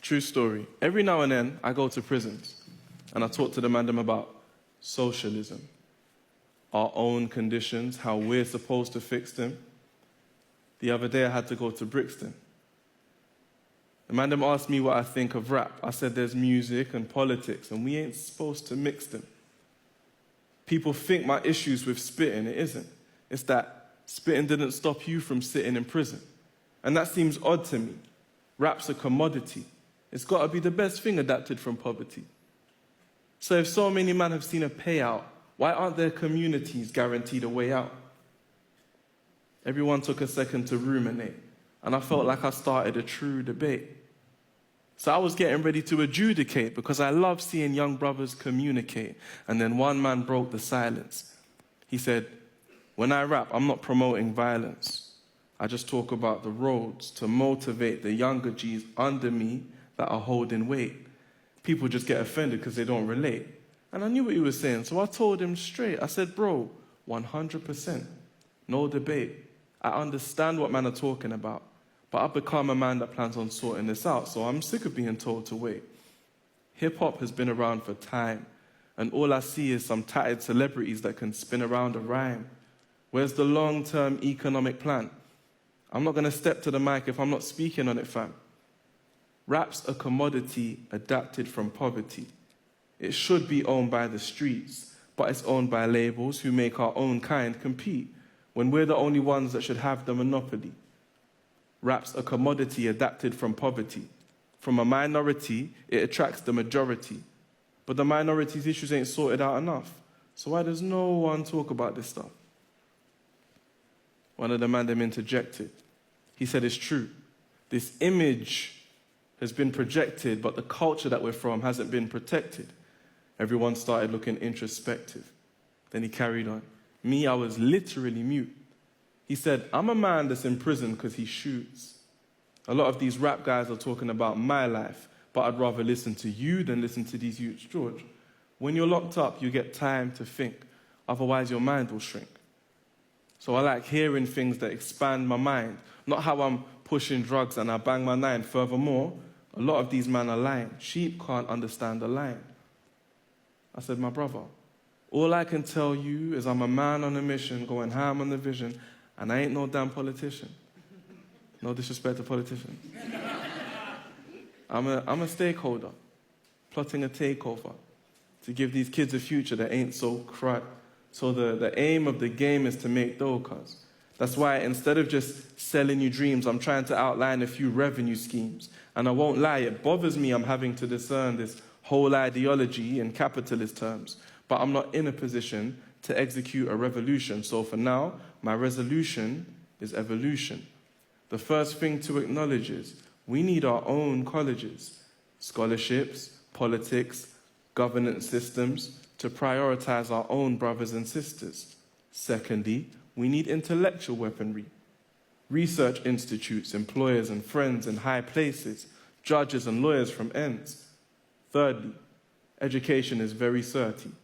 True story. Every now and then, I go to prisons and I talk to the man them about socialism, our own conditions, how we're supposed to fix them. The other day, I had to go to Brixton. The man them asked me what I think of rap. I said there's music and politics, and we ain't supposed to mix them. People think my issues with spitting, it isn't. It's that spitting didn't stop you from sitting in prison. And that seems odd to me. Rap's a commodity. It's got to be the best thing adapted from poverty. So if so many men have seen a payout, why aren't their communities guaranteed a way out? Everyone took a second to ruminate, and I felt like I started a true debate. So I was getting ready to adjudicate because I love seeing young brothers communicate. And then one man broke the silence. He said, when I rap, I'm not promoting violence. I just talk about the roads to motivate the younger G's under me that are holding weight. People just get offended because they don't relate. And I knew what he was saying, so I told him straight. I said, bro, 100%, no debate. I understand what man are talking about, but I've become a man that plans on sorting this out, so I'm sick of being told to wait. Hip-hop has been around for time, and all I see is some tatted celebrities that can spin around a rhyme. Where's the long-term economic plan? I'm not going to step to the mic if I'm not speaking on it, fam. Rap's a commodity adapted from poverty. It should be owned by the streets, but it's owned by labels who make our own kind compete when we're the only ones that should have the monopoly. Rap's a commodity adapted from poverty. From a minority, it attracts the majority. But the minority's issues ain't sorted out enough. So why does no one talk about this stuff? One of the man them interjected. He said it's true. This image has been projected, but the culture that we're from hasn't been protected. Everyone started looking introspective. Then he carried on. Me, I was literally mute. He said, I'm a man that's in prison because he shoots. A lot of these rap guys are talking about my life, but I'd rather listen to you than listen to these youths. George, when you're locked up, you get time to think. Otherwise, your mind will shrink. So I like hearing things that expand my mind, not how I'm pushing drugs and I bang my nine. Furthermore, a lot of these men are lying. Sheep can't understand a line. I said, my brother, all I can tell you is I'm a man on a mission, going ham on the vision, and I ain't no damn politician. No disrespect to politicians. I'm a stakeholder, plotting a takeover to give these kids a future that ain't so crud. So the aim of the game is to make dough, cuz. That's why instead of just selling you dreams, I'm trying to outline a few revenue schemes. And I won't lie, it bothers me I'm having to discern this whole ideology in capitalist terms. But I'm not in a position to execute a revolution. So for now, my resolution is evolution. The first thing to acknowledge is we need our own colleges, scholarships, politics, governance systems to prioritize our own brothers and sisters. Secondly, we need intellectual weaponry, research institutes, employers and friends in high places, judges and lawyers from ends. Thirdly, education is very certain.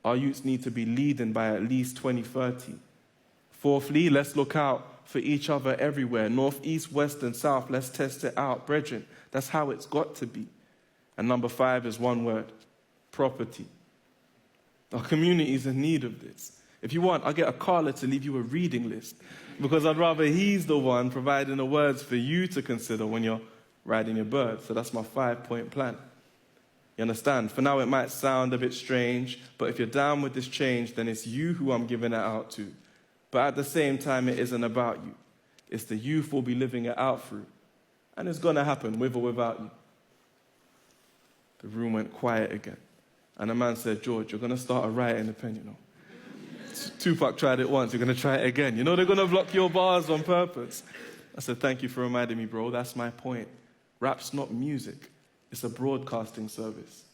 Our youths need to be leading by at least 2030. Fourthly, let's look out for each other everywhere. North, east, west, and south, let's test it out. Brethren, that's how it's got to be. And number 5 is one word, property. Our community is in need of this. If you want, I'll get a caller to leave you a reading list because I'd rather he's the one providing the words for you to consider when you're riding your bird. So that's my 5-point plan. You understand? For now, it might sound a bit strange, but if you're down with this change, then it's you who I'm giving it out to. But at the same time, it isn't about you. It's the youth we'll be living it out through. And it's going to happen with or without you. The room went quiet again. And a man said, George, you're going to start a riot in the pen, you know. Tupac tried it once, you're going to try it again. You know they're going to block your bars on purpose. I said, thank you for reminding me, bro. That's my point. Rap's not music. It's a broadcasting service.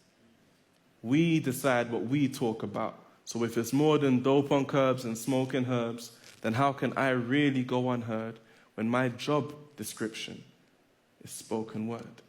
We decide what we talk about. So if it's more than dope on curbs and smoking herbs, then how can I really go unheard when my job description is spoken word?